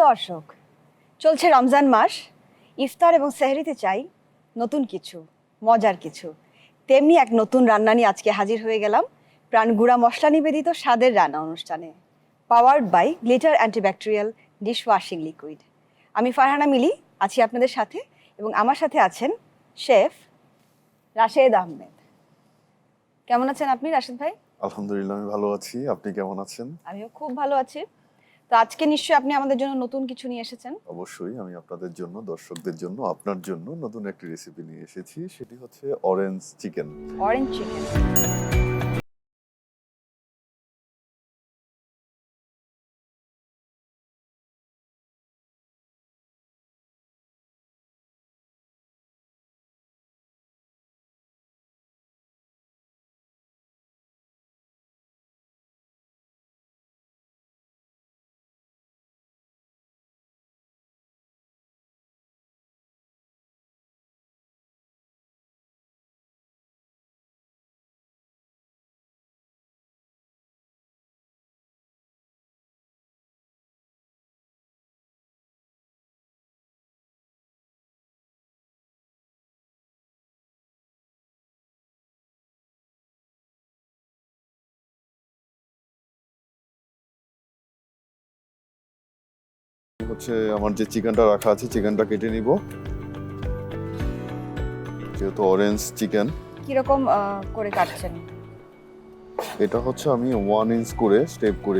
দর্শক, চলছে রমজান মাস। ইফতার এবং সেহরিতে চাই নতুন কিছু, মজার কিছু। তেমনি এক নতুন রান্না নিয়ে আজকে হাজির হয়ে গেলাম প্রাণগুড়া মশলা নিবেদিত স্বাদের রান্না অনুষ্ঠানে, powered by Glitter antibacterial dish washing liquid. আমি ফারহানা মিলি আছি আপনাদের সাথে, এবং আমার সাথে আছেন শেফ রাশেদ আহমেদ। কেমন আছেন আপনি রাশেদ ভাই? আলহামদুলিল্লাহ, আমি ভালো আছি। আপনি কেমন আছেন? আমিও খুব ভালো আছি। তো আজকে নিশ্চয়ই আপনি আমাদের জন্য নতুন কিছু নিয়ে এসেছেন। অবশ্যই আমি আপনাদের জন্য, দর্শকদের জন্য, আপনার জন্য নতুন একটি রেসিপি নিয়ে এসেছি। সেটি হচ্ছে অরেঞ্জ চিকেন। Orange chicken. হচ্ছে আমার যে চিকেনটা রাখা আছে, চিকেনটা কেটে নিব। যেহেতু অরেঞ্জ চিকেন। কিরকম করে কাটছেন? এটা হচ্ছে আমি 1 ইঞ্চ করে স্টেপ করে